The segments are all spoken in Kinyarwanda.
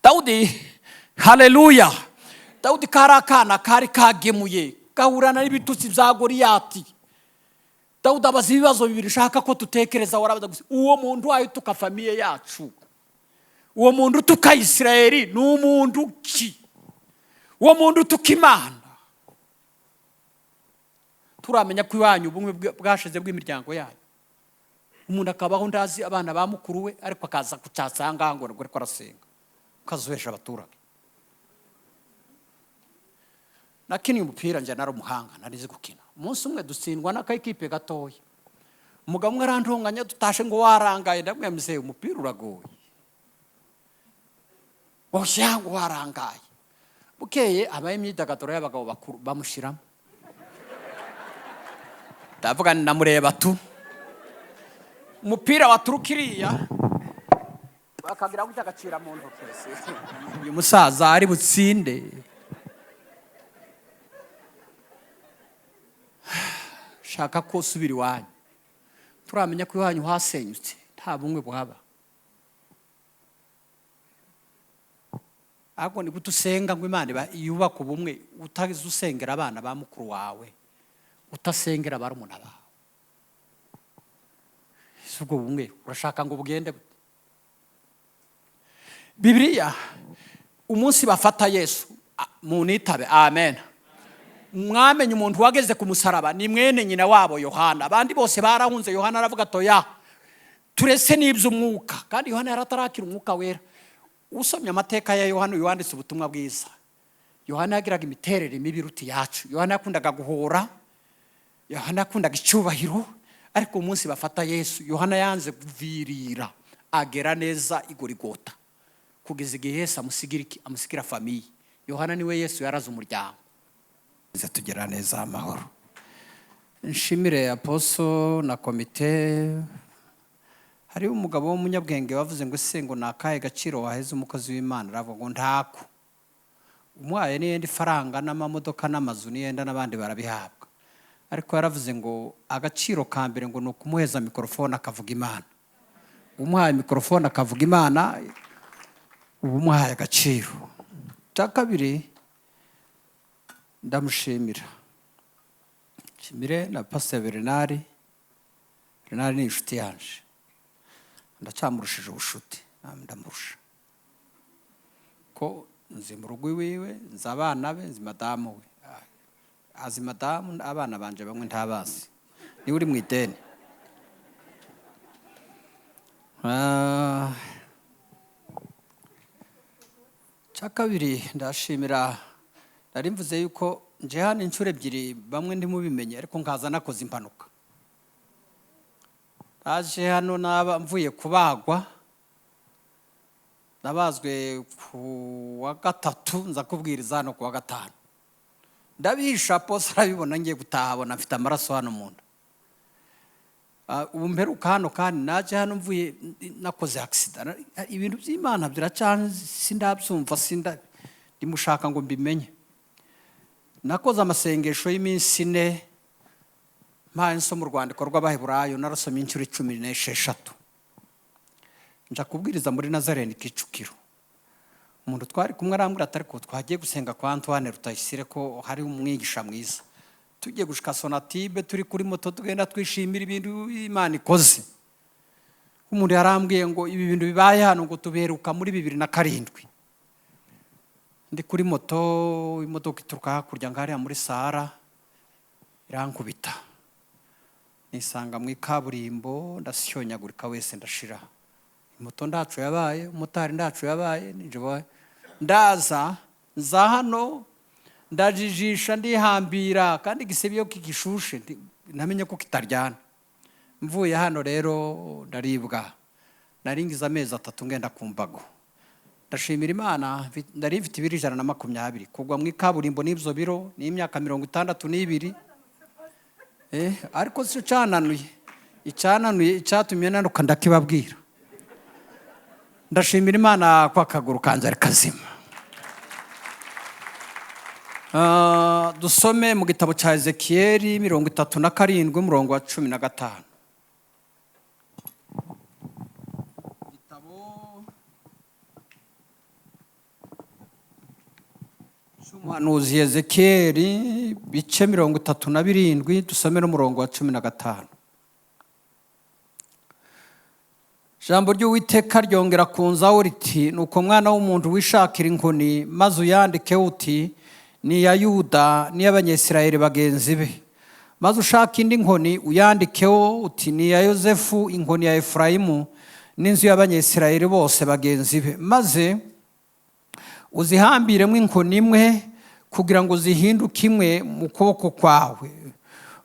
Dawudi, haleluya. Dawudi karakana kari kagemuye gahurana n'ibitutsi bya Goliyati. Dawudi abaza ibibazo bibiri shaka ko tutekereza, warabaza gusa uwo muntu wayo tuka famiye yacu, uwo muntu tuka Isirayeli n'umuntu ki, uwo muntu tuka Imana. Turamenya ko iwanyu ubumwe bwashize bw'imiryango yayo. Umuntu akabaho ndazi abana ba mukuru we ariko akaza kucyasanga ngo rwo arasenga kazuhesha abaturage. Nakini umupira nje nari umuhanga narize gukina. Umunsi umwe dutsindwa n'akayikipe gatoya. Umugabo umwe arantonganya tutashe ngo warangaye, ndamwemeze umupira uragoye. Oya ngo warangaye. Bukeye abaye imyidagaduro y'abagabo bakuru bamushiramo. Ndavuga namureba tu. Umupira waturukiriya bakagira gutya agacira mu ntoke. Uyu musaza ari butsinde. Shaka ko subira iwanyu. Turamenya ko iwanyu hasenyutse nta bumwe buhaba. Ahubwo ni gutusenga ngo Imana yubaka ubumwe, utagize usengera abana ba mukuru wawe, utasengera barumuna bawe. Ubwo bumwe urashaka ngo bugende. Bibiliya umunsi bafata Yesu munitabe, amen. Mwamenye umuntu wageze ku musaraba ni mwene nyina wabo Yohana. Abandi bose barahunze, Yohana aravuga toya turese n'iby'umwuka, kandi Yohana yaratarakira umwuka wera. Usomye amateka ya Yohana yanditse ubutumwa bwiza. Yohana yagiraga imiterere mibi ruti yacu. Yohana yakundaga guhora, Yohana yakundaga icyubahiro, ariko umunsi bafata Yesu Yohana yanze kuvirira agera neza igorigota kugeza igihe Yesu amusigira famiye. Yohana niwe Yesu yaraze umuryango. Tugera neza amahoro. Nshimire aposo na komite. Hari umugabo w'umunyabwenge wavuze ngo ese ngo nakaye gaciro waheze umukozi w'Imana, aravuga ngo ntako. Umwaye n'iyindi faranga n'amamodoka n'amazu n'iyenda n'abandi barabihabwa. Ariko yaravuze ngo agaciro ka mbere ngo nukumuheza mikrofone akavuga Imana. Umuhaye mikrofone akavuga Imana, ubu umuhaye agaciro. Cya kabiri ndamushimira. Nshimire na Pastor Bernard. Bernard ni inshuti yanje. Ndacamurushije ubushuti, ndamurusha. Ko nzi mu rugo iwiwe, nzi abana be, nzi madamu we. Azi madamu abana banje bamwe ntabazi. Ni uri mu ideni. Cyakabiri ndashimira, nari mvuze yuko nje hano inshuro ebyiri bamwe ndi mubimenye ariko nkaza nakoze impanuka. Aje hano naba mvuye kubagwa, nabazwe ku wa gatatu nza kubwiriza hano ku wa gatanu. Ndabihisha pose arabibona ngiye gutahabona mfite amaraso hano munda. Ubu mperuka hano kandi naje hano mvuye nakoze accident. Ibintu by'Imana biracanze sindabyumva ndimushaka ngo mbimenye. Nakoze amasengesho y'iminsi 4 mpaye nso mu Rwandiko rw'Abaheburayo, narasomye inshuro 16. Nja kubwiriza muri Nazarene Kicukiro. Umuntu twari kumwe arambwira atari ko twagiye gusenga kwa Antoine Rutayisire ko hari umwigisha mwiza. Tugiye gushika Sonatibe turi kuri moto tugenda twishimira ibintu Imana ikoze. Umuntu yarambwiye ngo ibi bintu bibaye hano ngo tuberuka muri 2007. Ndi kuri moto, imodoka ituruka hakurya ngariya muri Sahara irankubita. Nisanga mu ikaburimbo ndasyonyagurika wese ndashira. Moto ndacu yabaye, umutari ndacu yabaye, ninje ndaza nza hano ndajijisha ndihambira kandi igisebyo kigishushe namenye ko kitaryana. Mvuye hano rero ndaribwa. Naringiza amezi 3 ngenda kumbago. Ndashimira Imana ndari mfite 120 kugwa mu ikaburimbo n'ibyo biro ni imyaka 62. Ariko cyo cananuye. Icyatumye nanuka ndakibabwira. Ndashimira Imana kwa kaguru kanje ari kazima. Dusome mu gitabo cya Ezekiel 37 umurongo wa 15. Gitabo umuhanuzi Ezekiyeli bice 37 dusome n'umurongo wa 15. Jambo ry'Uwiteka ryongera kunzaho riti, nuko mwana w'umuntu wishakira inkoni maze uyandike uti ni ya Yuda n'iy'Abanyesirayeli bagenzi be, maze ushaka indi nkoni uyandikeho uti ni ya Yozefu inkoni ya Efurayimu n'inzu y'Abanyesirayeli bose bagenzi be, maze uzihambiremo inkoni imwe kugira ngo zihinduke imwe mu kuboko kwawe,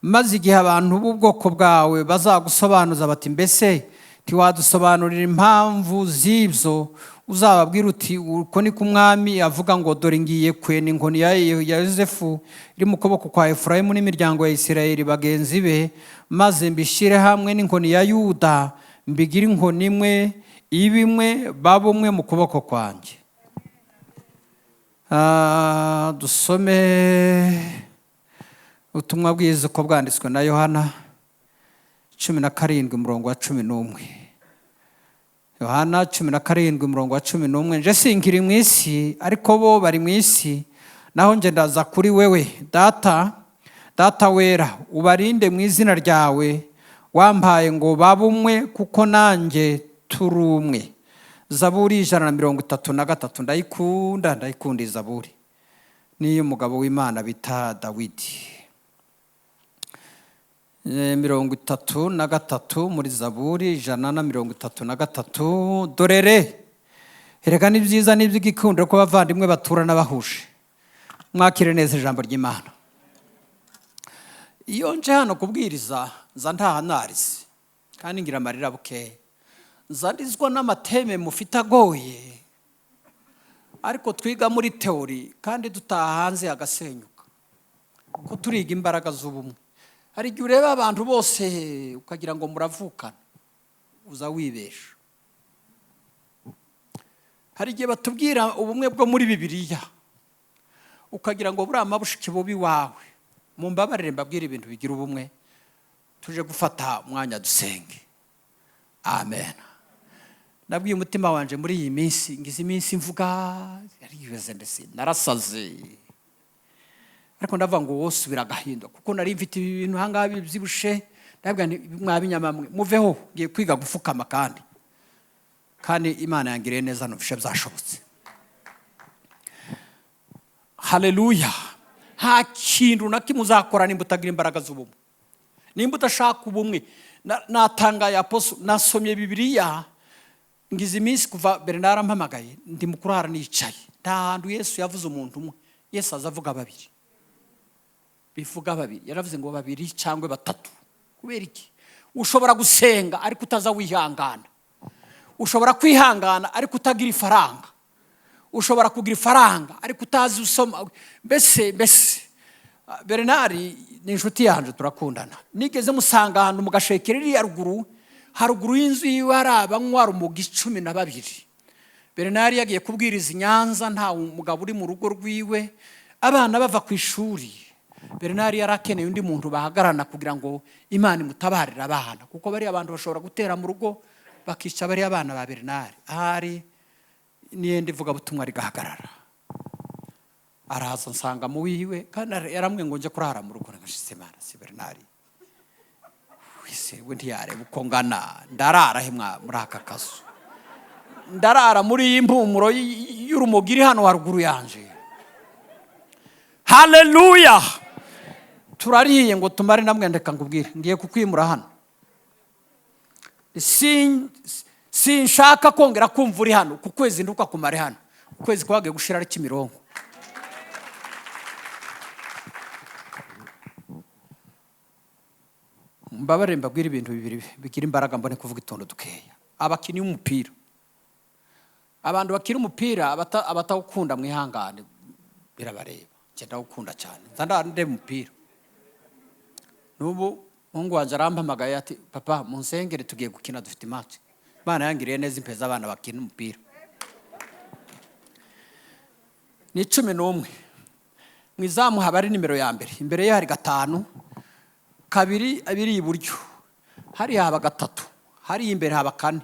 maze igihe abantu b'ubwoko bwawe bazagusobanuza bati mbese ntiwadusobanurira impamvu z'ibyo, uzababwira uti uko ni ko umwami avuga ngo dore ngiye kwena inkoni ya Yozefu iri mu kuboko kwa Efurayimu n'imiryango ya Isirayeli bagenzi be, maze mbishyire hamwe n'inkoni ya Yuda mbigire inkoni imwe ibe imwe babe umwe mu kuboko kwanjye. Dusome ubutumwa bwiza uko bwanditswe na Yohana 17 umurongo wa 11. Yohana 17 umurongo wa 11. Nje sinkiri mu isi ariko bo bari mu isi, naho nje ndaza kuri wewe. Data wera, ubarinde mu izina ryawe wampaye ngo babe umwe kuko nanjye turi umwe. Zaburi 133. Ndayikunda Zaburi. Niyo umugabo w'Imana bita Dawidi. 33 muri Zaburi 133. Dorere, erega ni byiza n'iby'igikundiro ko bavandimwe baturana bahuje. Mwakire neza ijambo ry'Imana. Iyo nje hano kubwiriza nza ntahanarize kandi ngira amarira buke, nzandizwa n'amateme mufite agoye, ariko twiga muri teori kandi dutaha hanze agasenyuka ko turiga imbaraga z'ubumwe. Hari igihe ureba abantu bose ukagira ngo muravukana, uza wibesha. Hari igihe batubwira ubumwe bwo muri Bibiliya ukagira ngo buriya mabushiki bubi wawe. Mumbabarire mbabwire ibintu bigira ubumwe, tuje gufata umwanya dusenge. Amen. Nabwiye umutima wanje muri iyi minsi, ngize iminsi mvuga yariyeze ndetse narasaze, ariko ndavuga ngo wose biragahinduka kuko nari mfite ibintu hangaha byibushe. Ndabwa mwabinyamamwe muveho, ngiye kwiga gufukama kandi Imana yangiriye neza nufishe byashobotse. Haleluya. Nta kintu na kimwe uzakora nimba utagira imbaraga z'ubumwe, nimba udashaka ubumwe. Natangaye apostle, nasomye Bibiliya ngize iminsi kuva Bernard ampamagaye ndi mukurara nicaye. Nta hantu Yesu yavuze umuntu umwe. Yesu azavuga babiri, bivuga babiri. Yaravuze ngo babiri cyangwa batatu. Kubera iki? Ushobora gusenga ariko utaza wihangana, ushobora kwihangana ariko utagira ifaranga, ushobora kugira ifaranga ariko utazi usoma. Mbese Bernard ni inshuti yanjye, turakundana. Nigeze musanga ahantu mu gashekereri haruguru y'inzu yiwe hari abanywa rumogi 12. Bernard yagiye kubwiriza i Nyanza, nta umugabo uri mu rugo rwiwe, abana bava ku ishuri. Bernard yarakeneye undi muntu bahagarana kugira ngo Imana imutabarire abana, kuko bari abantu bashobora gutera mu rugo bakica bari abana ba Bernard. Ahari niyende vuga butumwa rigahagarara. Araza nsanga mu wiwe kandi yaramwe ngo nje kurara mu rugo. Ngashitse Imana, si Bernard wese we ntiyareba uko ngana. Ndarara he muri aka kazu, ndarara muri iyi mpumuro y'urumogi iri hano haruguru yanje. Haleluya. Turariye ngo tumare namwe. Ndeka ngubwire, ngiye kukwimura hano. Sinshaka kongera kumva uri hano ku kwezi nduka kumare hano. Ukwezi kwagiye gushira ari Kimironko. Mbabare mbabwire ibintu bibiri bigira imbaraga mbone kuvuga itondo dukeya. Abakini umupira, abantu bakira umupira abatawukunda mwihangane birabareba. Cyenda ukunda cyane nzandande umupira. Nubu Mungu wanje arampamagaye ati papa munsengere tugiye gukina dufite match. Imana yangiriye neza impeza abana bakina umupira. Ni 11 mwizamu habari nimero ya mbere. Imbere ye hari 5, kabiri abiri iburyo, hari haba 3, hari imbere haba 4,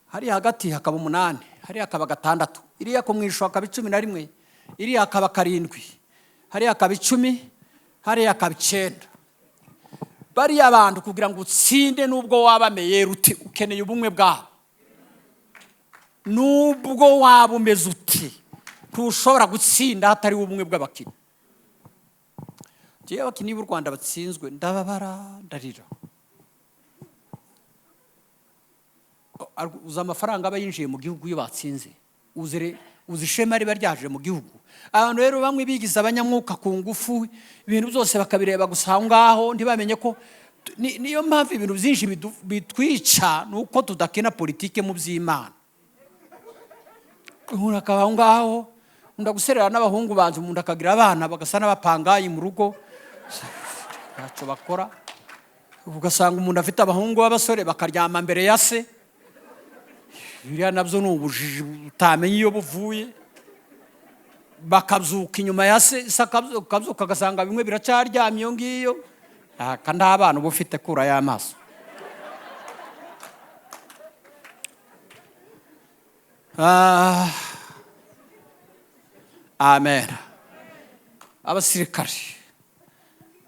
hari hagati hakaba 8, hari hakaba 6, iriya ko mwisho hakaba 11, iriya akaba 7, hariya akaba 10, hariya akaba 9. bariya abantu kugira ngo utsinde nubwo wabameye ruti ukeneye ubumwe bwabo. Nubwo waba umeze uti ntushobora gutsinda hatari ubumwe bw'abakini. Jewe abakini b'u Rwanda batsinzwe ndababara ndarira. Uza amafaranga aba yinjiye mu gihugu iyo batsinze, uzishema riba ryaje mu gihugu. Abantu rero bamwe bigize abanyamwuka ku ngufu, ibintu byose bakabireba gusa aho ngaho ntibamenye ko niyo mpamvu ibintu byinshi bitwica nuko tudakina politike mu by'Imana. Umuntu akaba aho ngaho ndaguserera n'abahungu banje, umuntu akagira abana bagasa n'abapangayi mu rugo ntacyo bakora. Ugasanga umuntu afite abahungu b'abasore bakaryama mbere ya se. Biriya nabyo ni ubujiji utamenye iyo buvuye. Bakabyuka inyuma ya se, akabyuka agasanga bimwe biracyaryamye iyo ngiyo. Kandi abana uba ufite kura y'amaso. Amen. Abasirikare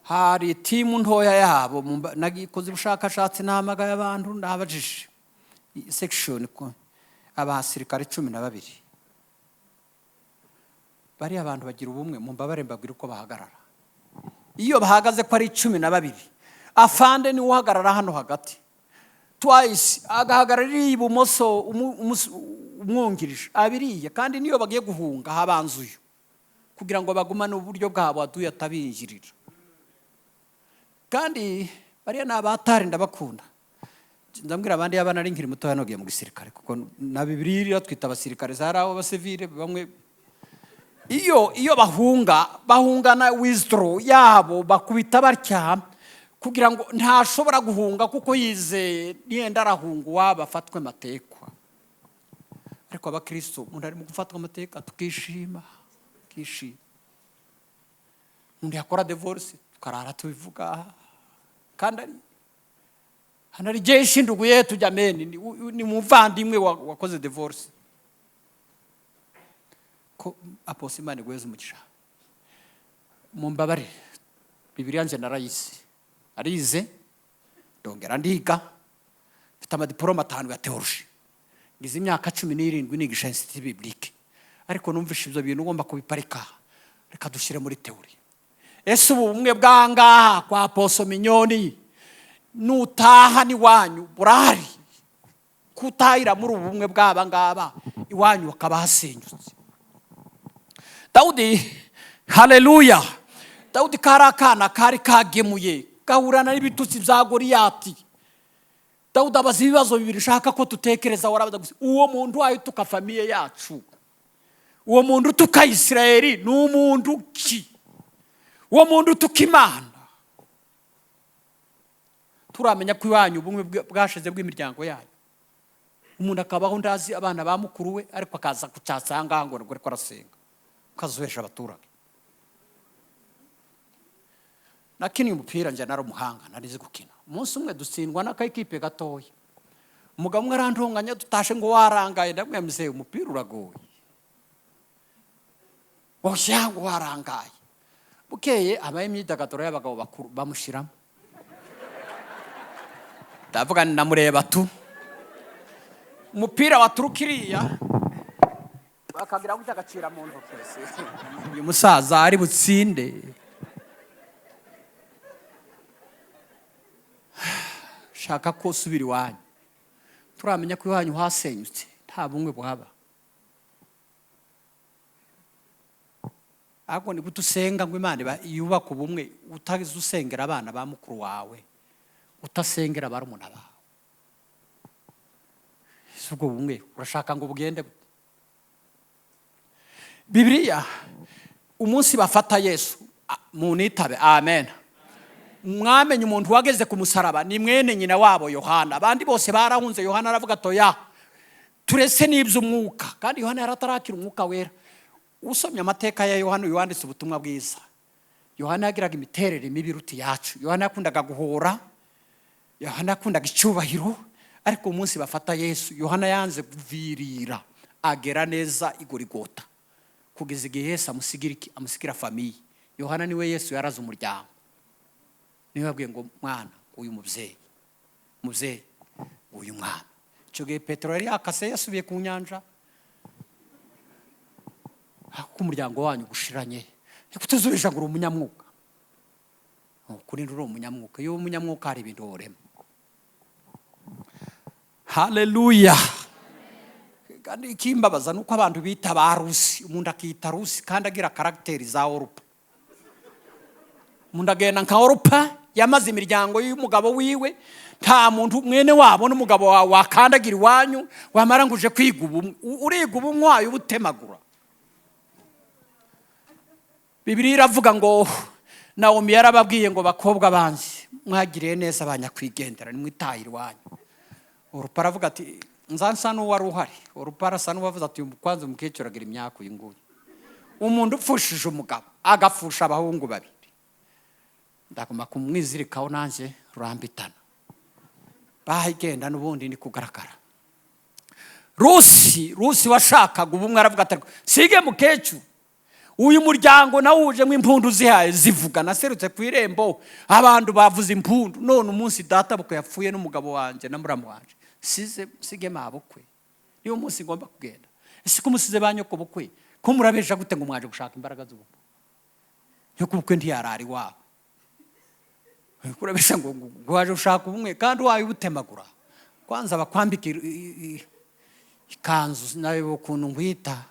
hari timu ntoya yabo nagikoze ubushakashatsi n'amagaye abantu ndabajije section ko abasirikare 12. Bari abantu bagira ubumwe mu mbabare mbabwira uko bahagarara. Iyo bahagaze ko ari 12, afande ni uhagarara hano hagati. Twice agahagarara ibumoso umwungirije abiriye, kandi niyo bagiye guhunga habanzuye kugira ngo bagumane uburyo bwabo aduye atabinjirira. Kandi bariya n'abatari ndabakunda. Ndambwira abandi y'abana ari nkiri muto yanogiye mu gisirikare, kuko na Bibiliya twita abasirikare zaraho abasivile bamwe. Iyo bahungana withdraw yabo bakubita batya kugira ngo ntashobora guhunga kuko yizeye nienda arahunga waba afatwe matekwa. Ariko abakristo umuntu ari mu gufatwa amateka tukishima. Umuntu yakora divorce tukarara tubivuga. Kandi hanari jeshi ndugu yetu jameni ni muvandimwe wakoze divorce. Ko aposi Imana igweze umugisha. Mumbabare Bibiliya nje arize ndongera ndiga, mfite amadiploma 5 ya theology. Ngize imyaka 17 nigisha institut biblique. Ariko numvishe ibyo bintu ugomba kubiparika, reka dushire muri theory. Ese ubumwe bwangaha kwa Apostle Minyoni nutaha ni wanyu burari kutahira muri ubumwe bwaba ngaba iwanyu bakaba hasenyutse. Daudi, haleluya. Daudi karakana kari kagemuye gahurana n'ibitutsi bya Goliyati. Daudi abaza ibibazo bibiri shaka ko tutekereza, warabaza gusa uwo muntu wayo tuka famiye yacu, uwo muntu tuka Isirayeli n'umuntu ki, uwo muntu tuka Imana. Turamenya ko iwanyu bumwe bwashize bw'imiryango yayo. Umuntu akabaho ndazi abana ba mukuru we, ariko akaza kucyasanga ngo ko arasenga kazuhesha abaturage. Nakini umupira nje nari umuhanga narizi gukina. Umunsi umwe dutsindwa n'akayikipe gatoya. Umugabo umwe arantonganya tutashe ngo warangaye, ndamwemeze umupira uragoye. Oya ngo warangaye. Bukeye abaye imyidagaduro y'abagabo bakuru bamushiramo. Ndavuga namureba tu. Umupira waturukiriya bakagira ngo cyagacira mu ntoke. Uyu musaza ari butsinde. Shaka ko subira iwanyu. Turamenya ko iwanyu hasenyutse nta bumwe buhaba. Ahubwo ni gutusenga ngo Imana yubaka ubumwe, utagize usengera abana ba mukuru wawe, utasengera barumuna bawe. Ubwo bumwe urashaka ngo bugende. Bibiliya umunsi bafata Yesu munitabe. Amen. Mwamenye umuntu wageze ku musaraba ni mwene nyina wabo Yohana. Abandi bose barahunze, Yohana aravuga toya turese n'iby'umwuka, kandi Yohana yaratarakira umwuka wera. Usomye amateka ya Yohana yanditse ubutumwa bwiza. Yohana yagiraga imiterere mibi ruti yacu. Yohana yakundaga guhora, Yohana yakundaga icyubahiro, ariko umunsi bafata Yesu Yohana yanze kuvirira agera neza igorigota kugeza igihe Yesu amusigira famiye. Yohana niwe Yesu yaraze umuryango, niwe yabwiye ngo mwana uyu mubyeyi uyu mwana. Icyo gihe Petero yari yakase yasubiye ku nyanja. Ko umuryango wanyu gushiranye, kutuzubisha ngo uri umunyamwuka. Kuri uri umunyamwuka, iyo umunyamwuka hari ibintu worema. Haleluya. Kandi ikimbabaza nuko abantu bita barusi, umuntu akita rusi kandi agira karakteri za Orupa. Umuntu agenda nka Orupa yamaze imiryango y'umugabo wiwe, nta muntu mwene wabo n'umugabo wawe wakandagira iwanyu, wamara nguje kwiga ubumwe, uriga ubumwe wayo ubutemagura. Bibiliya iravuga ngo Naomi yarababwiye ngo bakobwa banzi mwagiriye neza abanyakwigendera nimwitahira iwanyu. Orupa aravuga ati nzansa n'uwari uhari. Orupa arasa n'uwavuze ati kwanza umukecuru agira imyaka uyu nguyu. Umuntu upfushije umugabo agafusha abahungu babiri, ndagomba kumwizirikaho nanjye rurambitana. Bahigenda n'ubundi ni kugaragara. Rusi washakaga ubumwe aravuga ati sige mukecuru, uyu muryango nawujemo impundu zihaye zivuga. Naserutse ku irembo abantu bavuze impundu, none umunsi data bukwe yapfuye n'umugabo wanjye na muramu wanje, sige mabukwe niyo munsi ngomba kugenda. Ese ko musize banyoko bukwe, ko murabesha gute ngo mwaje gushaka imbaraga z'ubumwe? Nyoko bukwe ntiyarari wabo, kurabesha ngo waje gushaka ubumwe kandi wayo ubutemagura. Kwanza bakwambika ikanzu nawe ukuntu ngwita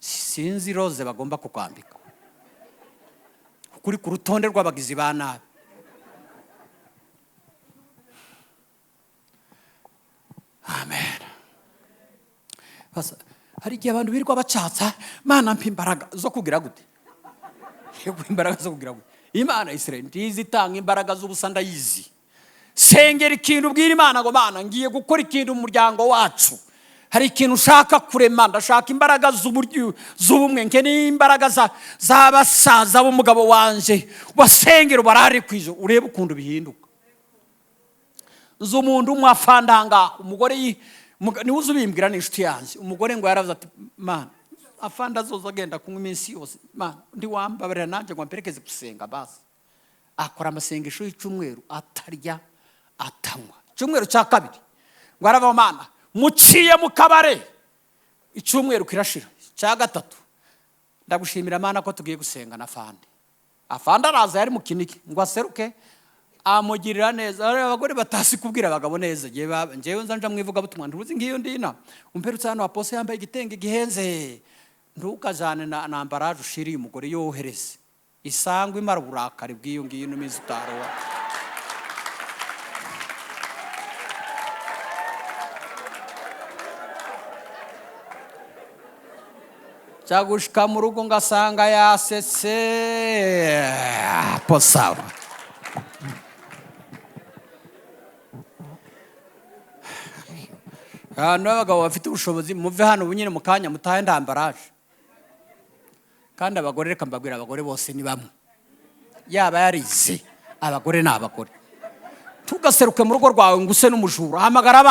sinzi roze bagomba kukwambika, kuri ku rutonde rw'abagizi ba nabi. Amen. Hari igihe abantu birirwa bacatsa, Mana mpa imbaraga zo kugira gute? Imbaraga zo kugira gute? Imana Israel ndizi itanga imbaraga z'ubusa ndayizi. Sengera ikintu ubwira Imana ngo Mana ngiye gukora ikintu mu muryango wacu. Hari ikintu ushaka kurema, ndashaka imbaraga z'ubumwe, nkene imbaraga z'abasaza b'umugabo wanje. Basengera barare kwizo urebe ukuntu bihinduka. Z'umuntu umwafandanga umugore niwe uzubimbwira n'inshuti yanjye. Umugore ngo yaravuze ati Mana afanda zoza agenda kunywa iminsi yose, Mana ndi wambabarira nanjye ngo mperekeze gusenga basi. Akora amasengesho y'icumweru atarya atanywa. Icumweru cya kabiri ngo arava Mana muciye mu kabare, icumweru kirashira. Cya gatatu ndagushimira Mana ko tugiye gusenga na Afande. Afande araza yari mu kiniki ngo aseruke amugirira neza. Abagore batasi kubwira abagabo neza. Njewe nzanja mwivuga butumwa ntuzi ngiyo ndina umperutse hano apose yambaye igitenge gihenze, ntukajane na ambaraje ushiriye umugore yohereze isangwe imara uburakari bw'iyo ngiyo n'imizi utarowa. Cyagushika mu rugo ngasanga yasetse posawa. N'abagabo bafite ubushobozi muve hano bunyine mu kanya mutahe ndambaraje. Kandi abagore reka mbabwira abagore bose ni bamwe, yaba yarize abagore n'abagore. Tugaseruke mu rugo rwawe nguse n'umujura, hamagara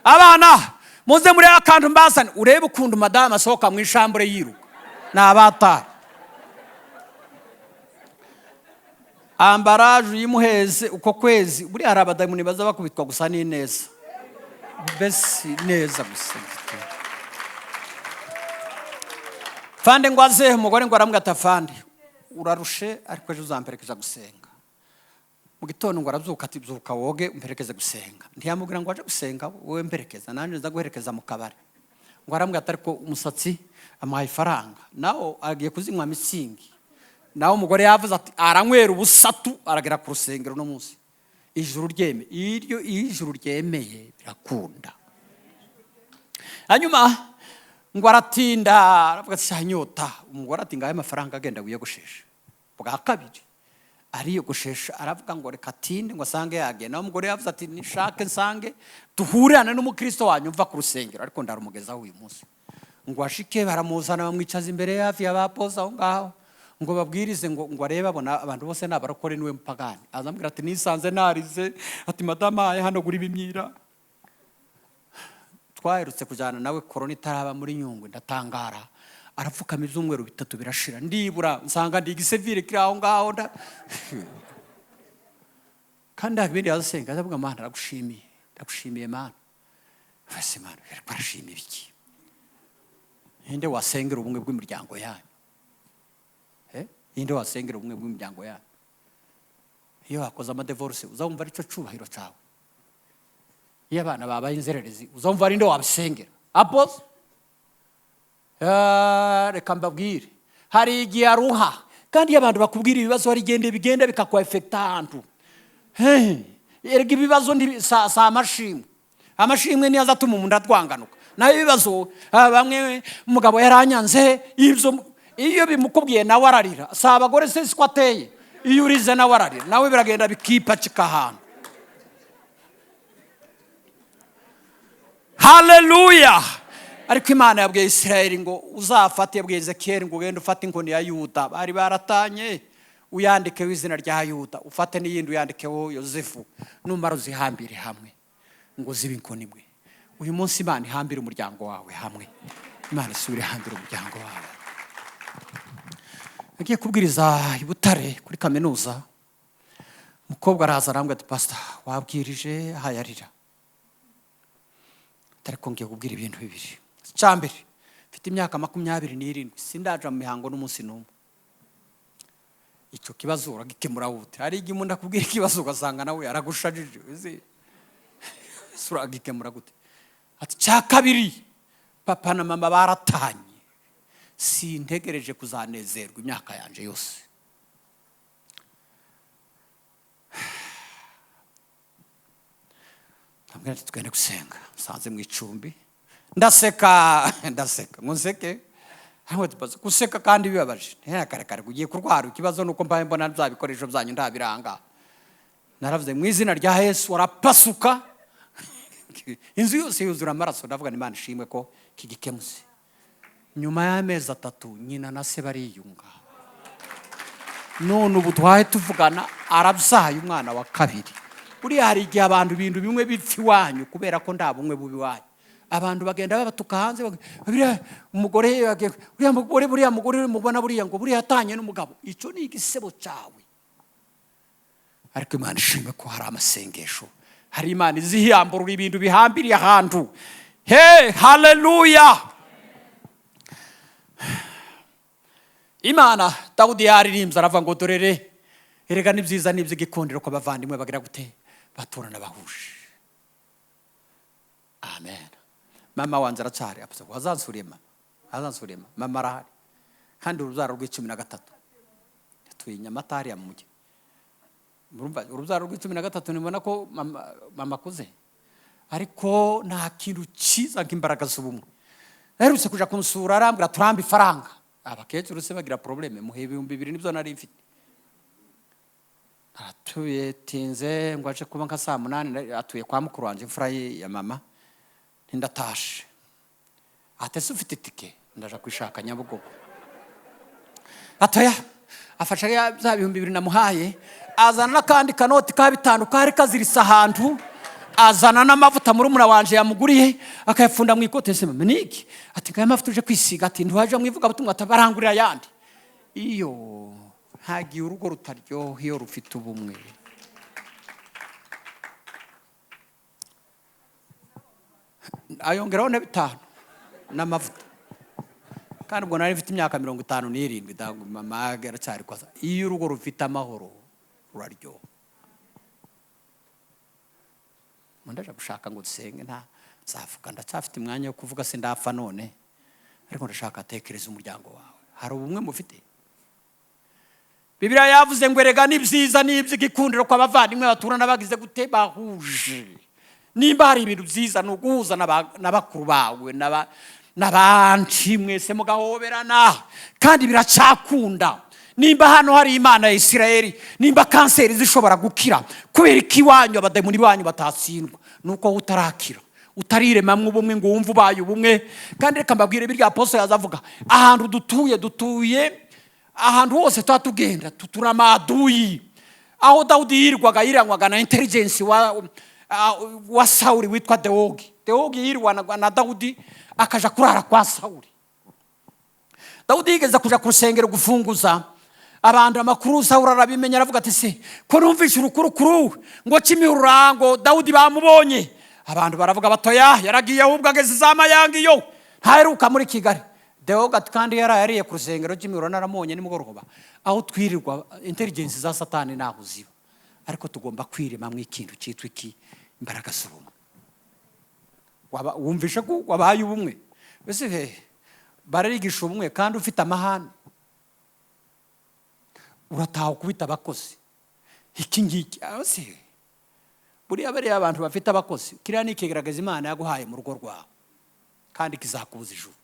abana muze muri akantu mbasane urebe ukuntu madame asohoka mu ishambure yiruka n'abatahe. Ambaraje yimuheze uko kwezi buri hari abadayimoni baza bakubitwa gusa n'ineza. Besi neza gusa. Fande ngo aze umugore ngo aramubwira ati Fande urarushe ariko ejo uzamperekeza gusenga. Mu gitondo ngo arabyuka ati byuka woge umperekeze gusenga. Ntiyamubwira ngo aje gusenga wowe mperekeza nanjye nza guherekeza mu kabare. Ngo aramubwira ati ariko umusatsi amaye ifaranga nawo agiye kuzinywa mitsingi. Nawo umugore yavuze ati aranywera ubusatu aragera ku rusengero no munsi. Ijuru ryemeye birakunda. Hanyuma ngo aratinda aravuga ati cyanyota. Umugore ati ngaye amafaranga agenda wiyogoshesha. Bwa kabiri ariyogoshesha aravuga ngo reka tinde ngo asange yagenda. Nawo umugore yavuze ati nishake nsange duhurirane n'umukristo wanyu mva ku rusengero ariko ndarumugezaho uyu munsi. Ngo ashike baramuzana bamwicaza imbere yafi y'abapoza aho ngaho ngo babwirize ngo arebe abona abantu bose n'abarokore niwe mupagani. Azambwira ati nisanze narize ati madama hano guri bimyira. Twaherutse kujana nawe korona itaraba muri Nyungwe ndatangara arapfukama ibyumweru bitatu birashira, ndibura nsanga ndi igisivile kiri aho ngaho kandi abindi yasenga azavuga Mana ndagushimiye Mana. Fase Mana barashimira iki? Inde wasengera ubumwe bw'imiryango yanyu? Inde wasengera ubumwe bw'imiryango yanyu? Iyo wakoze amadivorce uzumva ari cyo cyubahiro cyawe. Iyo abana babaye inzererezi uzumva ari nde wabisengera? Apos reka mbabwire, hari igihe aruha kandi abantu bakubwira ibibazo hari bigenda bikakwa affect ahantu. Erega ibibazo ndi sa amashimwe niyo azatuma umuntu atwanganuka. Nayo ibibazo bamwe umugabo yaranyanze iyo bimukubwiye nawe ararira. Sa abagore se siko ateye, iyo urize nawe ararira, nawe biragenda bikipa kikahana. Hallelujah. Ariko Imana yabwiye Israeli ngo uzafate, yabwiye Ezekiel ngo ugende ufate inkoni ya Yuda, bari baratanye, uyandikeho izina rya Yuda, ufate n'iyindi uyandikeho Yosefu, numara uzihambire hamwe ngo zibe inkoni imwe. Uyu munsi Imana ihambire umuryango wawe hamwe. Imana isubire ihambire umuryango wawe. Nagiye kubwiriza i Butare kuri kaminuza, umukobwa araza arambwira ati pastor wabwirije hayarira. Ariko ngiye kubwira ibintu bibiri. Cyambere, mfite imyaka 27 sindaja mu mihango n'umunsi n'umwe. Icyo kibazo uragikemura ute? Hari igihe umuntu akubwira ikibazo ugasanga nawe yaragushajije, uzi suragikemura gute? Ati cya kabiri, papa na mama baratanye, sintegereje kuzanezerwa imyaka yanje yose. Ambwira ati twende gusenga, sanze mu icumbi, ndaseka nkuseke. Hamwe tubaza kuseka kandi bibabaje. Kare ugiye kurwara, ikibazo nuko mbaye mbona bya bikoresho byanyu ndabiranga. Naravuze mu izina rya Yesu arapasuka. Inzu yose yuzura amaraso, ndavuga Imana ishimwe ko kigikemuse. Nyuma y'amezi 3 nyina na se bariyunga. None ubu twahe tuvugana arabyaye umwana wa kabiri. Buriya hari igihe abantu ibintu bimwe bipfi wanyu kubera ko ndabumwe bubi wanyu. Abantu bagenda babatuka hanze, buriya mugore mubona buriya ngo buriya atanye n'umugabo. Icyo ni igisebo cyawe. Ariko Imana ishimwe ko hari amasengesho, hari Imana izihiyamburura ibintu bihambiriye ahantu. Hey, hallelujah. Imana Dawudi yaririmbye aravuga ngo dorere erega ni byiza n'iby'igikundiro ko bavandimwe bagira gute baturana bahuje. Amen. Mama wanze aracyari apfa azansurema mama arahari kandi urubyaro rw'13 yatuye Nyamatari ya mujye. Urubyaro rw'13 nibona ko mama kuze, ariko nta kintu cyiza nk'imbaraga z'ubumwe. Narutse kuja kumusura arambwira turambe ifaranga, abakecuru se bagira probleme muhe 2000 nibyo nari mfite. Atuye tinze ngo aje kuba nka saa 8 atuye kwa mukuru wanje imfura ya mama. Ndatashe atese ufite tike ndaja kwishaka Nyabugogo. Atoya afasha ya 2000 namuhaye, azana kandi kanoti ka 5 kari kazirisa ahantu, azana n'amavuta muri umuna wanje yamuguriye akayafunda mu ikote se mama niki ati ngaya mavuta uje kwisiga ati ntiwaje mwivuga butumwa atabarangurira yandi. Iyo hagiye urugo rutaryo iyo rufite ubumwe. Ayongeraho na 5 n'amavuta kandi ubwo nari mfite imyaka 57 mama yaracyari kwaza. Iyo urugo rufite amahoro ruraryo. Mundaje gushaka ngo dusenge nta zavuga ndacyafite umwanya wo kuvuga se ndapfa none, ariko ndashaka atekereza umuryango wawe. Hari ubumwe mufite? Bibiliya yavuze ngo erega ni byiza n'iby'igikundiro kwa bavandimwe baturana bagize gute bahuje. Nimba hari ibintu byiza no guhuza n'abakuru bawe n'abantu mwese mugahoberana kandi biracakunda. Nimba hano hari Imana ya Israeli, nimba kanseri zishobora gukira kubera ikiwanyu abademoni banyu batatsindwa, nuko utarakira utariremamwe ubumwe ngo wumve ubaye ubumwe. Kandi reka mbabwire birya apostle yazavuga ahantu dutuye ahantu hose twatugenda tutura maduyi. Aho Dawudi yirangwaga na intelligence wa Sauli witwa Dewogi yirwana na Dawudi akaja kurara kwa Sauli. Dawudi yigeze kuja ku rusengero gufunguza abantu amakuru. Sawuli arabimenya aravuga ati se ko numvishe urukuru ngo Kimihurura Dawudi bamubonye. Abantu baravuga batoya yaragiye ahubwo ageze zamayanga iyo ntaheruka muri Kigali. Deo gat kandi yariye ku rusengero Kimihurura naramubonye nimugoroba. Aho twirirwa intelligence za satani naho ziba, ariko tugomba kwirema mu ikintu cyitwa iki imbaraga z'ubumwe. Wumvishe ko wabaye ubumwe bese bararigisha ubumwe kandi ufite amahane urataha kubita abakozi iki ngiki ase buriya bari abantu bafite abakozi kiriya ni ikigaragaza Imana yaguhaye mu rugo rwawe kandi kizakubuza ijuru.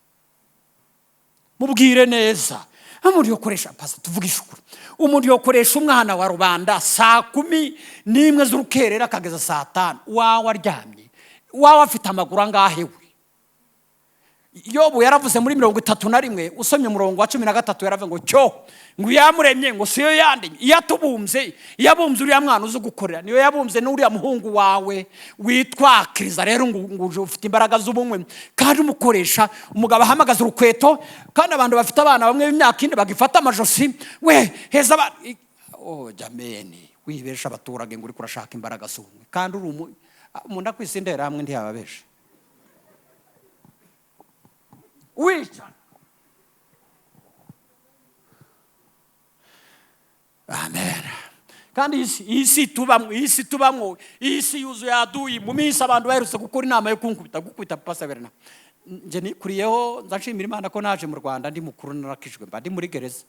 Mubwire neza umuntu yokoresha pasa tuvugisha ukuri. Umuntu yokoresha umwana wa rubanda saa 11 z'urukerera kageza saa 5 wawe aryamye wawe afite amaguru angahewe. Yobu yaravuze muri 31 usomye umurongo wa 13 yaravuze ngo cyo ngo yamuremye ngo siyo yandemye yatubumbye yabumze uriya mwana uzi gukorera niyo yabumze n'uriya muhungu wawe witwa Kriza. Rero ngo ufite imbaraga z'ubumwe kandi umukoresha umugabo ahamagaza urukweto kandi abantu bafite abana bamwe b'imyaka ine bagifata amajosi we heza jameni wibesha abaturage ngo uri kurashaka imbaraga z'ubumwe kandi uri umuntu akwisindera hamwe ntiyababesha wica. Amen. Kandi isi tubamwo isi yuzuye aduyi mu minsi abantu baherutse gukora inama yo gukubita Pastor Berna. Nje nikuriyeho nzashimira Imana ko naje mu Rwanda ndi mukuru narakijwe mba ndi muri gereza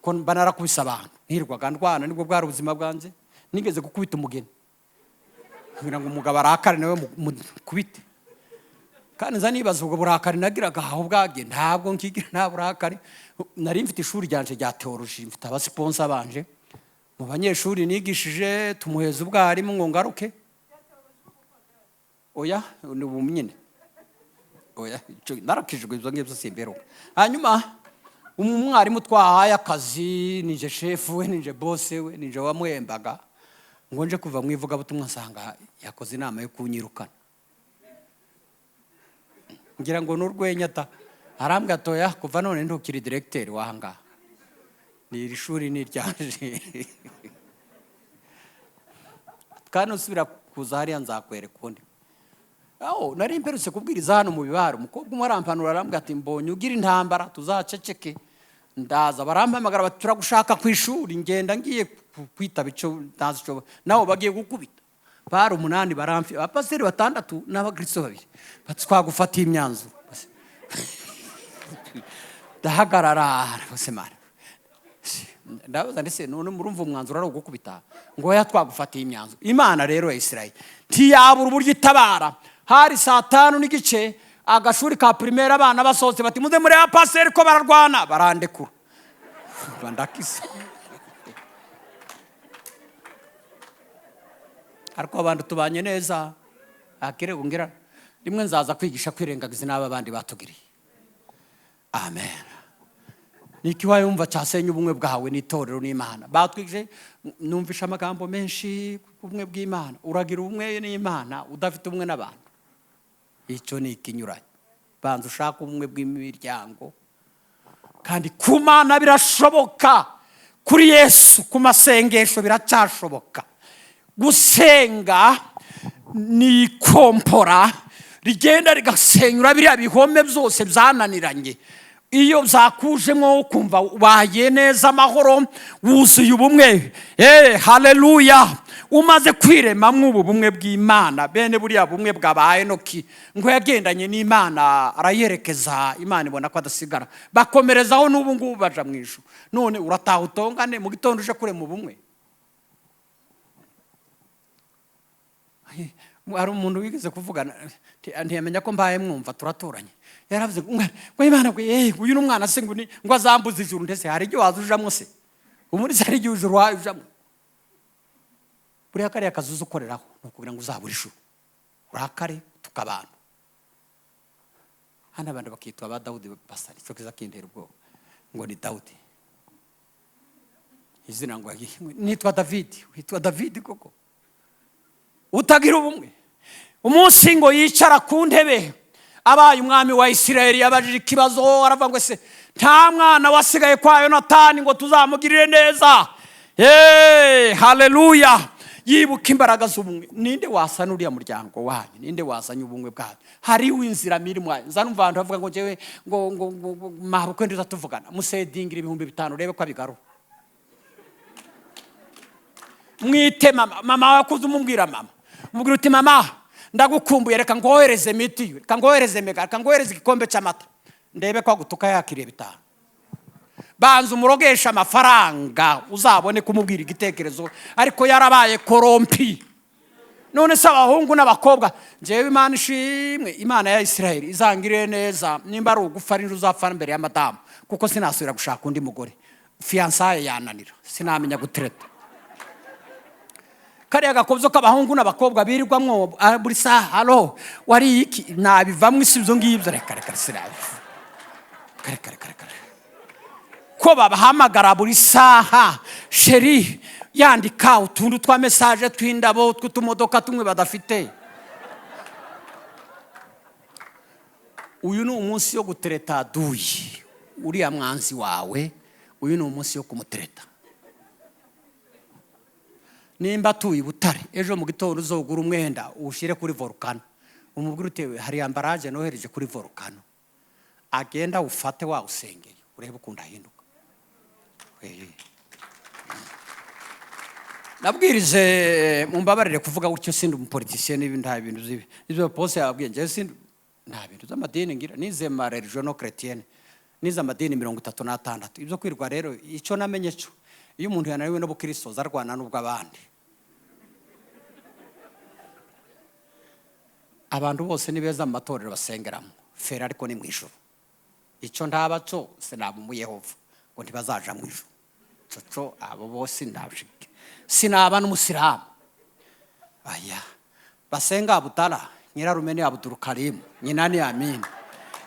ko banarakubisa abantu ntirwaga ndwana nibwo bwari ubuzima bwanjye nigeze gukubita umugeni ngira ngo umugabo arakare nawe mukubite kandi nza nibaza ubwo burakari nagiraga aho bwage ntabwo nkigira nta burakari. Nari mfite ishuri ryanje rya theology mfite abasponsa banje mu banyeshuri nigishije tumuheza ubwarimu ngo ngaruke oya ni ubumnyine oya narakijwe ibyo ngibyo simberuka. Hanyuma umwarimu twahaye akazi nije chef we nije boss we nije wamwembaga ngo nje kuva mu ivuga butumwa nsanga yakoze inama yo kunyirukana ngira ngo n'urwenya ta arambwa toya kuva none ndukiri directeur wahanga ni iri shuri ni ryaje kandi usubira kuza hariya nzakwereka undi. Aho nari mperutse kubwiriza hano mu bibaro umukobwa umwe arampanura arambwa ati mbonye ugira intambara tuzaceceke ndaza barampamagara bati turagushaka ku ishuri ngenda ngiye kwitaba ico ndazi cyo naho bagiye gukubita bari 8 baramfi abapasiteri 6 n'abakristo 2 batwagufata imyanzuro dahagarara basemara ndabaza ndetse none murumva umwanzuro ari ugukubita ngo yatwagufata imyanzuro. Imana rero ya Israel ntiyabura uburyo itabara. Hari saa 5 n'igice agashuri ka primaire abana basohotse bati muze muri abapasiteri ko bararwana barandekura bandakisa ariko abantu tubanye neza akire ngira rimwe nzaza kwigisha kwirengagiza n'aba bandi batugiriye. Amen. Niki wayumva cyasenya ubumwe bwawe n'itorero n'Imana batwigije numvisha amagambo menshi ubumwe bw'Imana uragira ubumwe n'Imana udafite ubumwe n'abantu icyo ni ikinyuranye. Banza ushaka ubumwe bw'imiryango kandi ku Mana birashoboka kuri Yesu ku masengesho biracyashoboka. Gusenga ni kompora rigenda rigasenyura biriya bihome byose byananiranye. Iyo zakujemo kumva waye neza amahoro wuzuye ubumwe haleluya umaze kwirema mu bumwe bw'Imana. Bene buriya bumwe bwabaye Enoki ngo yagendanye n'Imana arayerekeza Imana ibona ko adasigara bakomerezaho n'ubu ngubu baja mu ijuru. None urataha utongane mu gitondo uje kure mu bumwe. Hari umuntu wigeze kuvugana ntiyamenya ko mbaye mwumva turaturanye yaravuze ngo Imana ngo uyu n'umwana se ngo azambuza ijuru ndetse hari igihe wazujamwe se umuri se hari igihe ijuru wajamwe buriya kariya kazuza ukoreraho nukugira ngo uzabura ijuru urakare tukabana. Hano abantu bakitwa ba Dawudi basari cyo kiza kindera ubwo ngo ni Dawudi izina ngo nitwa David witwa David koko utagira ubumwe. Umunsi ngo yicara ku ntebe abaye umwami wa Isirayeli yabajije ikibazo aravuga ngo se nta mwana wasigaye kwa Yonatani ngo tuzamugirire neza. Haleluya. Yibuka imbaraga z'ubumwe. Ninde wasana uriya muryango wanyu? Ninde wasanya ubumwe bwanyu? Hari winzira mirimo. Nzanumva abantu bavuga ngo jewe ngo mabukwe ndiza tuvugana musedingira 5,000 urebe ko abigaro. Mwite mama wakuze umubwira mama. Umubwira uti mama ndagukumbuye reka ngohereze miti, reka ngohereze mega, reka ngohereze igikombe cy'amata. Ndebe ko gutuka yakiriye 5. Banza umurogesha amafaranga uzabone kumubwira igitekerezo, ariko yarabaye korompi. None se abahungu n'abakobwa, jewe Imana ishimwe, Imana ya Isirayeli izangire neza, nimba ari ugufa ari uzapfa mbere ya madamu, kuko sinasubira gushaka undi mugore. Fiançaye yananira, sinamenya gutreta. Kariya gakobzo k'abahungu n'abakobwa birirwamwo buri saha, alo wari iki nabivamwe isibyo ngibyo, reka sirabe. Kare. Ko babahamagara buri saha, sheri yandika utuntu twa message tw'indabo tw'utumodoka tumwe badafite. Uyu ni umunsi yo gutereta duyi, uriya mwanzi wawe, uyu ni umunsi yo kumutereta. Nimba tuyi Butare, ejo mu gitondo uzogura umwenda ushire kuri volcano, umubwira utewe hari ambarage nohereje kuri volcano, agenda ufate wa usengeye urebe ukunda hinduka. Nabwirize mumbabarire kuvuga gutyo, sindi umupolitician n'ibindi nta bintu zibi. Ibyo pose yabwiye nje sindi nta bintu z'amadini ngira, nize ma religion chrétienne, nize amadini 36. Ibyo kwirwa rero icyo namenye cyo, iyo umuntu yananiwe no bukristo zarwana n'ubwo abandi. Abantu bose nibeza mu matorero basengeramo fera, ariko ni mwijuru. Icyo ndabaco sinaba mu Yehova ngo ntibazaja mu ijuru. Coco abo bose ndabishike. Sinaba n'umusiramu. Aya basenga Butara, Nyirarumene Abdul Karim, Nyinani Amin.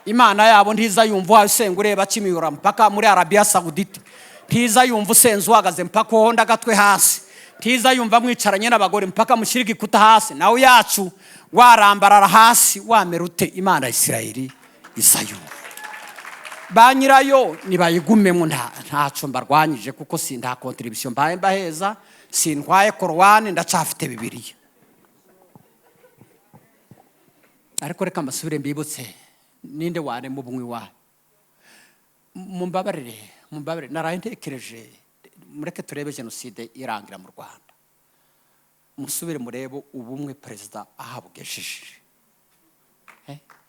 Imana yabo ntiza yumva usenga ureba kimiyura mpaka muri Arabia Saudite. Ntiza yumva usenze uhagaze mpaka honda gatwe hasi. Ntiza yumva mwicaranye n'abagore mpaka mushiriki kuta hasi. Nawe yacu warambarara hasi wamerute. Imana ya Isirayeli isayumva. Banyirayo nibayigumemo ntaco mbarwanyije, kuko sinda contribution mbaye mbaheza, sintwaye Korowani ndacafite Bibiliya. Ariko reka mbasubire mbibutse, ninde wane mu bumwe wa mumbabarire naraye ntekereje, mureke turebe genocide irangira mu Rwanda, musubire murebo ubumwe president ahabugejeje.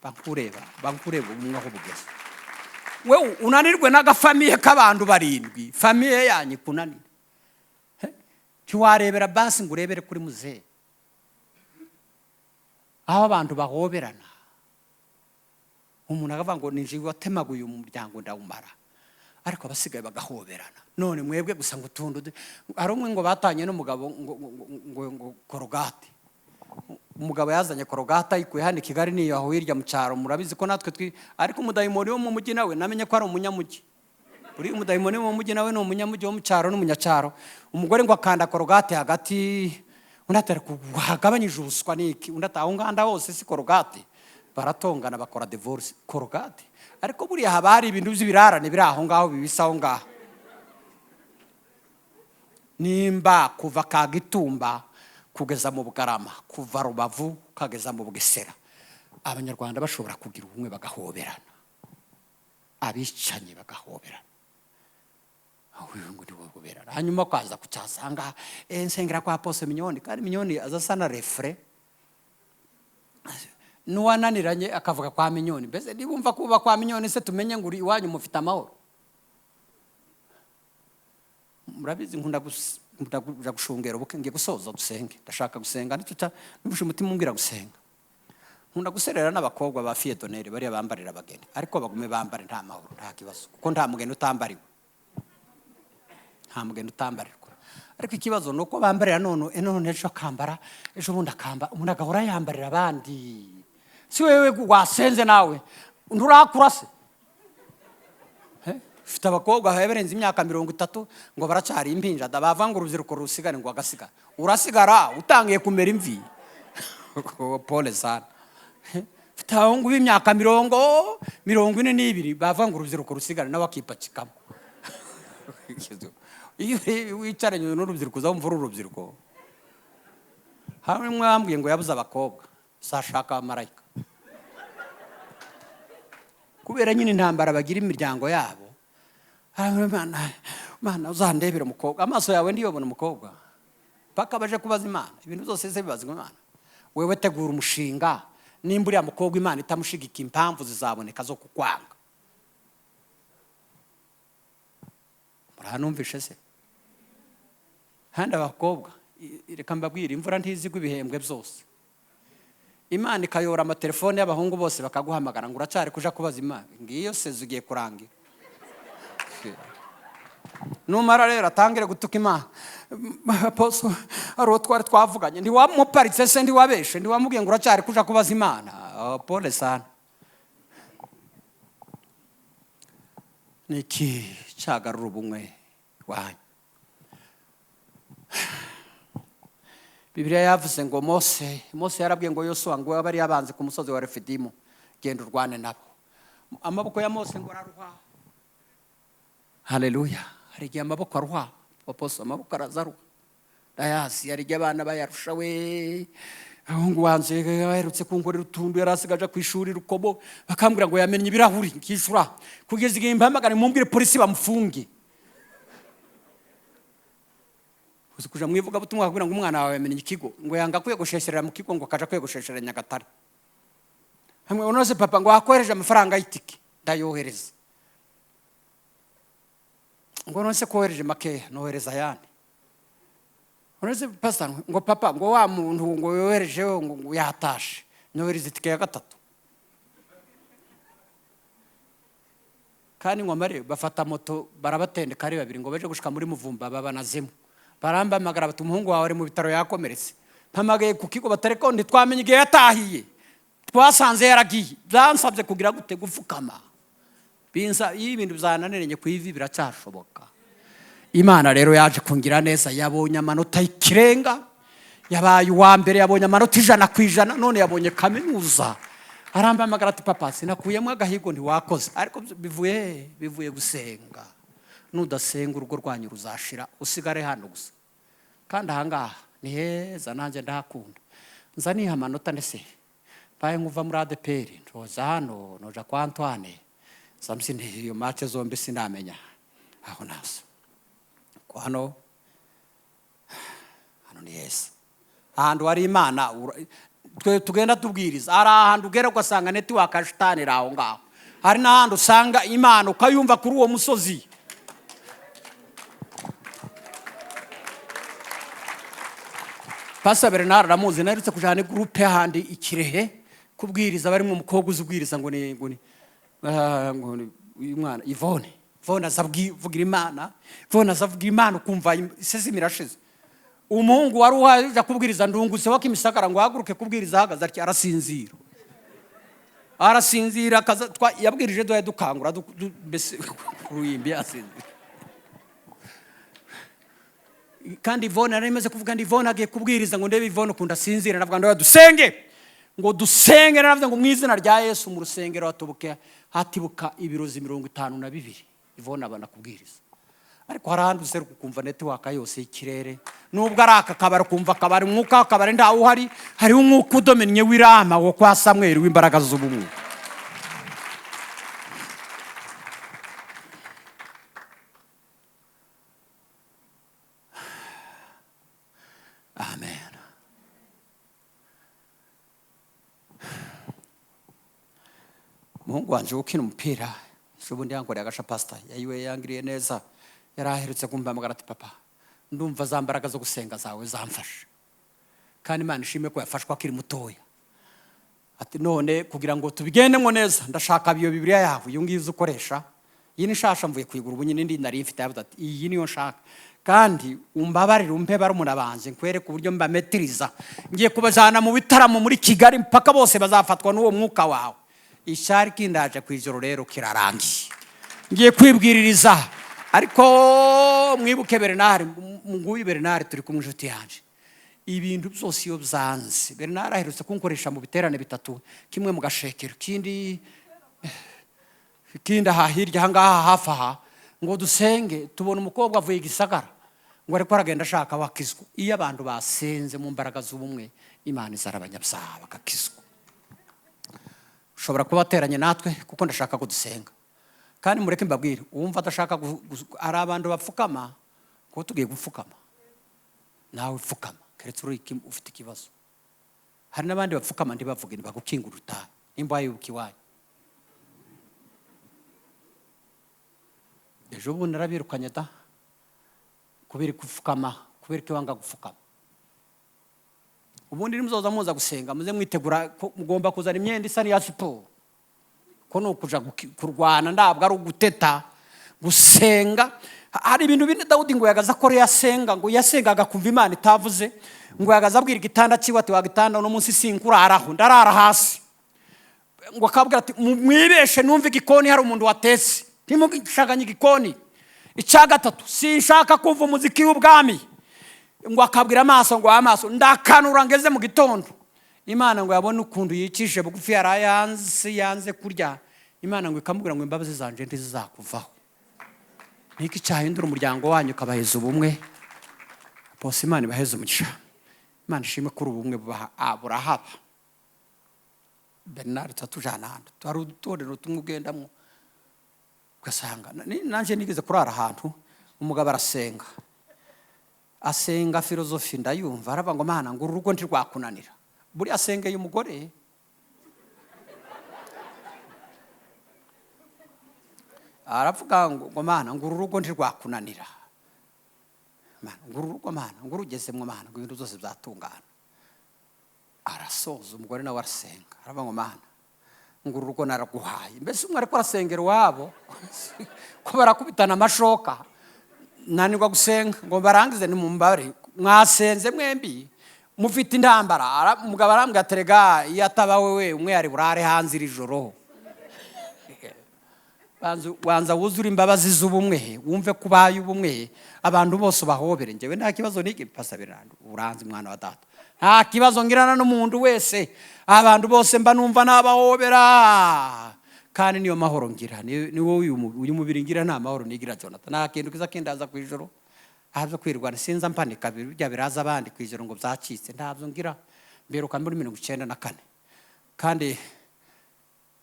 Bankureba ubumwe aho bugeze. We unanirwe n'agafamiye k'abantu 7, famiye yanyu kunanira. Ntiwarebera basi ngo urebere kuri muzehe, aho abantu bahoberana. Umuntu akavuga ngo ninje watemaguye umuryango ndawumara, ariko abasigaye bagahoberana. None mwebwe gusa ngo tundu ari umwe ngo batanye n'umugabo ngo korogate. Umugabo yazanye korogata ikuye hano Kigali niyo aho hirya mu cyaro, murabizi ko natwe ariko umudayimoni wo mu mujyi nawe namenye ko ari umunyamujyi. Uri umudayimoni wo mu mujyi nawe no umunyamujyi wo mu cyaro n'umunyacaro. Umugore ngo akanda korogate hagati, unatera kugabanyije ubuswa niki, undataho nganda hose si korogate. Baratongana bakora divorce korogate. Ariko buriya haba hari ibintu by'ibirarane biri aho ngaho bibisaho ngaho. Nimba kuva Kagitumba kugeza mu Bugarama, kuva Rubavu kageza mu Bugesera, Abanyarwanda bashobora kugira ubumwe bagahoberana, abicanye bagahoberana. Uyu ngo ndiwoberana. Hanyuma kwaza kucyasanga ensengera kwa Pose Minyoni, kandi Minyoni azasana refre. Nuwananiranye akavuga kwa Minyoni. Mbese ndibumva kuba kwa Minyoni se tumenye ngo iwanyu mufite amahoro. Murabizi nkunda gushungera ubuke ngiye gusoza dusenge. Ndashaka gusenga nicyo nubushe umutima umbwira gusenga. Nkunda guserera n'abakobwa ba fille d'honneur bari bambarira abageni, ariko bagume bambare nta mahoro nta kibazo, kuko nta mugeni utambariwe. Nta mugeni utambarirwa. Ariko ikibazo nuko bambarira none ejo akambara, ejo bundi akamba, umuntu agahora yambarira abandi. Si wewe wasenze nawe nturakura se? Ufite abakobwa baberenze imyaka 30 ngo baracari impinja, dabavanga urubyiruko rusigane ngo agasigara. Urasigara utangiye kumera imvi. Pole sana. mfite abahungu b'imyaka 42 bavuga ngo urubyiruko rusigara nawe akipakikamo. Iyo wicaranye n'urubyiruko uzumva urubyiruko. Hamwe mwambwiye ngo yabuze abakobwa sashaka abamarayika kubera nyine intambara bagira imiryango yabo. Mana uzandebera umukobwa, amaso yawe ndiyobona umukobwa paka baje kubaza Imana ibintu byose se bibaza Imana. Wewe tegura umushinga, nimba uriya mukobwa Imana itamushigika impamvu zizaboneka zo kukwanga. Muranumvishe se? Handa abakobwa reka mbabwira imvura ntizigwa ibihembwe byose. Imana ikayora amatelefone y'abahungu bose bakaguhamagara ngo uracari kuja kubaza Imana. Ngiyo seze ugiye kurangira. Numara rero atangire gutuka Imana. Aposo aro twari twavuganye ndi wamuparitse se ndi wabeshe ndi wamubwiye ngo uracari kuja kubaza Imana. Pole sana. Niki cyagarura ubumwe wanyu. Bibiliya yavuze ngo Mose yarabwiye ngo Yosuwa ngo bari yabanze ku musozi wa Refidimu genda urwane nabo. Amaboko ya Mose ngo araruha. Haleluya. Hari igihe amaboko aruha. Aposo amaboko arazaruha. Dayasi hari igihe abana bayarusha we. Ahungu wanje yaherutse kunkorera utundu yarasigaje ku ishuri Rukobo bakambwira ngo yamenye ibirahuri nkishura kugeza igihe mpamagara mumbwire polisi bamufunge. Kuja mwivuga butumwa kugira ngo umwana wawe yamenye ikigo ngo yanga kwegoshesherera mu kigo ngo kaja kwegoshesherera Nyagatare. Hamwe unoze papa ngo akohereje amafaranga y'itike ndayohereza. Ngo nonse kohereje makeya nohereza yandi. Unoze pastor ngo papa ngo wa muntu ngo yohereje ngo yatashe nohereza itike ya gatatu. Kandi ngo mare bafata moto barabatendeka ari babiri ngo baje gushika muri Muvumba babanazemo. Baramba magara bati umuhungu wawe ari mu bitaro yakomeretse. Mpamagaye ku kigo batareko ndi twamenye igihe yatahiye. Twasanze yaragiye. Byansabye kugira gute gufukama. Binza ibintu bizananiranye ku ivi biracyashoboka. Imana rero yaje kungira neza yabonye amanota y'ikirenga. Yabaye uwa mbere yabonye amanota 100% none yabonye kaminuza. Aramba magara ati papa sinakuyemo agahigo ntiwakoze ariko bivuye gusenga. Nudasenga urugo rwanyu ruzashira usigare hano gusa. Kandi ahangaha ni heza nanjye ndahakunda. Nza niha amanota ndese. Baye nkuva muri ADPR ntoza hano noja kwa Antoine. Samsine iyo match zombi sinamenya. Aho naso. Ko hano ni heza. Ahantu hari Imana tugenda tubwiriza. Ari ahantu ugera ugasanga network ashitani raho ngaho. Hari n'ahantu usanga Imana ukayumva kuri uwo musozi. Pastor Bernard ramuzi narutse kujana groupe handi ikirehe kubwiriza bari mu mukobwa uzubwiriza ngo ni umwana Yvonne azabwira Imana ukumva isezi mirashize. Umuhungu wari uhaje kubwiriza ndunguse wakimisagara ngo haguruke kubwiriza hagaza ati arasinzira kaza yabwirije doya dukangura mbese kuyimbi asinzira. Kandi Yvonne aremeze kuvuga ndi Yvonne agiye kubwiriza ngo ndebe Yvonne ukunda sinzira navuga ndo dusenge navuga ngo mu izina rya Yesu mu rusengero hatibuka ibirozi 52 Yvonne abana kubwiriza. Ariko harahandi useruka ukumva network yose y'ikirere nubwo araka kabara kumva kabari umwuka kabari nda uhari hari umwuka udomenye w'irama wo kwa Samuel w'imbaraga z'ubumwe. Amen. Mungu wanje ukina umupira shubundi yankoreye agasha pastor yayiwe yangiriye neza yaraherutse kumpamagara ati papa ndumva zambaraga zo gusenga zawe zamfasha kandi Imana ishime ko yafashwa akiri mutoya ati none kugira ngo tubigendemo neza ndashaka biyo Bibiliya yawe yungize ukoresha iyi ni shasha mvuye kwigura ubunye ndi nari mfite yavuze ati iyi niyo nshaka kandi umbabarire umpe barumuna banje nkwere ku buryo mbametiriza ngiye kubajana mu bitaramo muri Kigali mpaka bose bazafatwa n'uwo mwuka wawe. Ishari kindaje kwijoro rero kirarangiye ngiye kwibwiririza ariko mwibuke Bernard munguyi Bernard turi kumwe inshuti yanje ibintu byose iyo byanze. Bernard aherutse kunkoresha mu biterane bitatu, kimwe mu gashekero, kindi hirya hangaha hafi aha, ngo dusenge tubona umukobwa avuye Gisagara ngo ariko aragenda ashaka wakizwa. Iyo abantu basenze mu mbaraga z'ubumwe, Imana izarabanyabyaha bakakizwa. Ushobora kubateranye natwe kuko ndashaka ko dusenga. Kandi mureke mbabwire, uwumva adashaka ari abantu bapfukama, ko tugiye gupfukama. Nawe pfukama, keretse ufite ikibazo. Hari n'abandi bapfukama ntibavuge ntibagukingura utahe. Nimba yubuka iwanyu. Ejo bundi narabirukanye da. Kubera gupfukama, kubera ko wanga gupfukama. Ubundi nimuzoza muza gusenga, muze mwitegura mugomba kuzana imyenda isa n'iya siporo. Ko no kuja kurwana ndabwo ari uguteta, gusenga. Hari ibintu bine Dawudi ngo yagaza ko yasenga, ngo yasengaga kumva Imana itavuze, ngo yagaza abwira igitanda ciwe ati wagitanda no munsi sinkuraraho ndarara hasi. Ngo akabwira ati mwibeshe numva igikoni hari umuntu watese. Ntimugishaganye igikoni. Icya gatatu, sinshaka kumva umuziki w'ubwami. Ngo akabwira amaso ngo amaso ndakanura ngeze mu gitondo. Imana ngo yabone ukuntu yicishe bugufi yanze kurya. Imana ngo ikamubwira ngo imbabazi zanje ntizizakuvaho. Niki cyahindura umuryango wanyu ukabaheza ubumwe. Bose Imana ibaheze umugisha. Imana ishime kuri ubumwe burahaba. Bernard tatujana handi. Twari udutorero tumwe ugasanga nanje nigeze kurara ahantu umugabo arasenga. Asenga filozofi ndayumva arava ngo Mana ngo urugo ntirwakunanira. Buri asengeye umugore. Aravuga ngo Mana ngo urugo ntirwakunanira. Mana ngo urugo Mana ngo urugezemwe Mana ngo ibintu byose byatungana. Arasoza umugore nawe arasenga. Arava ngo Mana ngo urugo naraguhaye. Mbese umwe ariko arasengera wabo ko barakubitana amashoka. Nanirwa gusenga ngo barangize ni mumbare mwasenze mwembi mufite intambara. Umugabo arambwira aterega iyo ataba wewe umwe yari burare hanze iri joro. Wanza wuzura imbabazi z'ubumwe wumve kubaye ubumwe abantu bose bahobere. Ngewe nta kibazo nige pasabirana uranze mwana wa data. Nta kibazo ngirana n'umuntu wese. Abantu bose mba numva nabahobera. Kandi niyo mahoro ngira. Ni wowe uyu mubiri ngira nta mahoro nigira Jonathan. Nta kintu kiza kindaza ku ijoro. Ahabyo kwirwana sinza mpanika bijya biraza abandi ku ijoro ngo byacitse. Ntabyo ngira. Mberuka muri 94. Kandi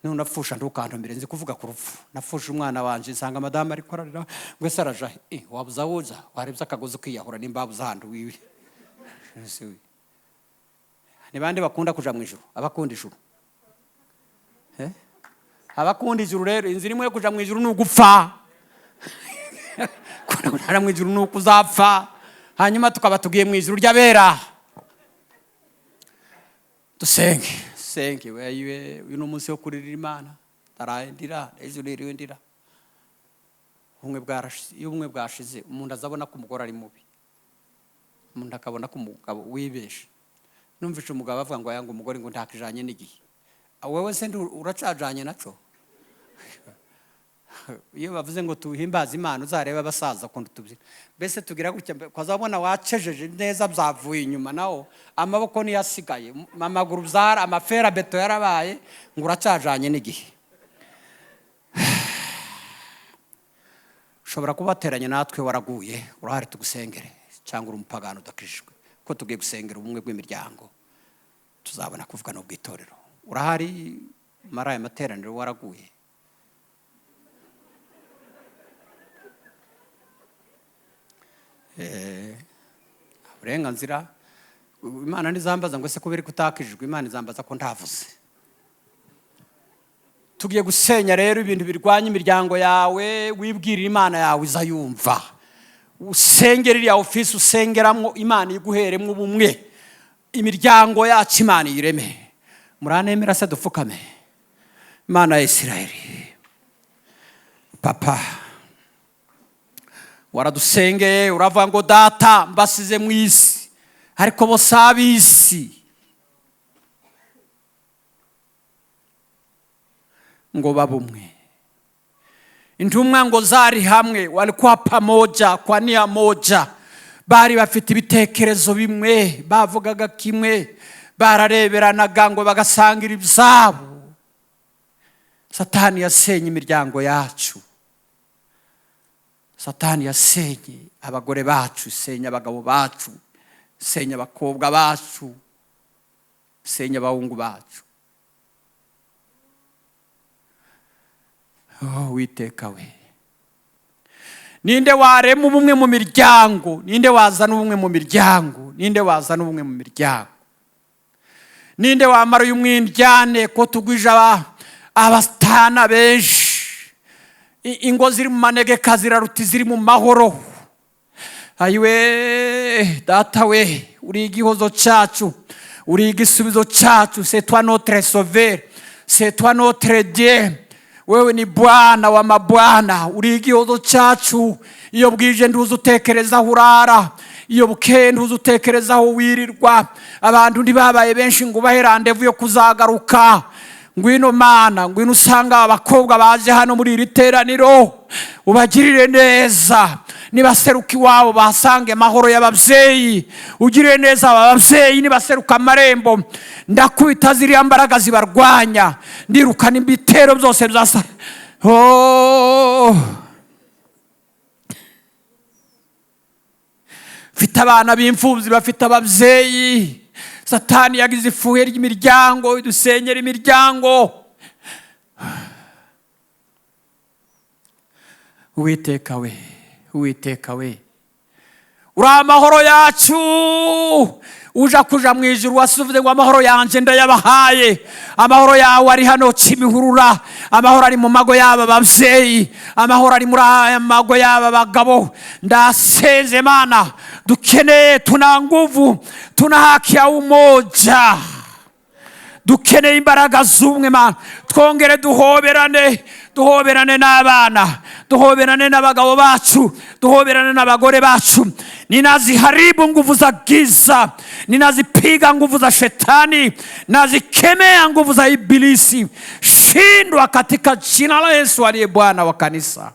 nunapfusha ndukantumire nzi kuvuga ku rupfu. Nafusha umwana wanje nsanga madame ari korarira ngo saraja wabuza woza warebye akagozi kwiyahura nimbabuza handi wiwe. Ni bande bakunda kuja mu ijuru? Abakunda ijuru. Abakunda ijuru rero inzira imwe yo kuja mu ijuru n'ugupfa. Kuna mu ijuru n'ukuzapfa. Hanyuma tukaba tugiye mu ijuru ry'abera. Dusenge wewe uno munsi wo kurira Imana. Tarayendira ijuru ririwendira. Ubumwe bwashize umuntu azabona ko umugore ari mubi. Umuntu akabona ko umugabo wibeshe. Numvishe umugabo avuga ngo yanga umugore ngo ntakijanye n'igihe. Wewe se uracajanye naco. Iyo bavuze ngo tuhimbaza Imana uzareba abasaza ko tubyina. Bese tugira gutya kwazabona wacejeje neza byavuye inyuma nawo amaboko ni yasigaye amaguru byara amafera beto yarabaye ngo uracajanye n'igihe. Ushobora kubateranya natwe waraguye urahari tugusengere cyangwa umupagano udakishijwe ko tugiye gusengera ubumwe bw'imiryango. Tuzabona kuvuga no bw'itorero. Urahari maraye materaniro waraguye. Uburenganzira Imana nizambaza ngo se kubera kutakijijwe Imana izambaza ko ndavuze. Tugiye gusenya rero ibintu birwanya imiryango yawe wibwirira Imana yawe izayumva. Usengera ya office usengeramwo Imana iguheremwe ubumwe. Imiryango yacu Imana yireme. Muranemera se dupfukame. Imana ya Isirayeli. Papa waradusengeye uravuga ngo data mbasize mu isi ariko bo sabisi ngo babumwe. Intumwa ngo zari hamwe walikuwa pamoja kwa nia moja bari bafite ibitekerezo bimwe, bavugaga kimwe, barareberanaga ngo bagasangira ibyabo. Satani yasenye imiryango yacu. Satani yasenye abagore bacu, senya abagabo bacu, senya abakobwa bacu, senya abahungu bacu. Oh, Uwiteka we, ninde warema ubumwe mu miryango? Ninde wazana ubumwe mu miryango? Ninde wazana ubumwe mu miryango? Ninde wamara uyu mwindyane ko tugwije abastana benshi? Ingo ziri mu manegeka ziraruta ziri mu mahoro. Ayiwe data we, uri igihozo cyacu, uri igisubizo cyacu. C'est toi notre sauveur, c'est toi notre Dieu. Wewe ni Bwana wa mabwana, uri igihozo cyacu. Iyo bwije nduzi utekerezaho urara, iyo bukeye nduzi utekerezaho wirirwa. Abantu ntibabaye benshi ngo ubahe randevu yo kuzagaruka. Ngwino Mana, ngwino usanga abakobwa baje hano muri iri teraniro, ubagirire neza. Nibaseruka iwabo basange amahoro y'ababyeyi, ugirire neza ababyeyi. Nibaseruka amarembo, ndakubita ziriya mbaraga zibarwanya, ndirukana ibitero byose byasa. Fite abana b'imfubyi bafite ababyeyi. Satani yagize ifuhe ry'imiryango, idusenyera imiryango. Uwiteka we, Uwiteka we, uri amahoro yacu. Uja kuja mu ijuru wasuvuze ngo amahoro yanje ndayabahaye. Amahoro yawe ari hano Kimihurura, amahoro ari mu mago y'aba babyeyi, amahoro ari muri aya mago y'aba bagabo. Ndasenze Mana, dukeneye, tuna nguvu, tuna haki ya umoja, dukeneye imbaraga z'ubumwe Mana. Twongere duhoberane, duhoberane n'abana, duhoberane n'abagabo bacu, duhoberane n'abagore bacu. Ninaziharibu nguvu za giza, ninazipiga nguvu za shetani, nazikemea nguvu za ibilisi. Shindwa katika jina la Yesu aliye Bwana wa kanisa.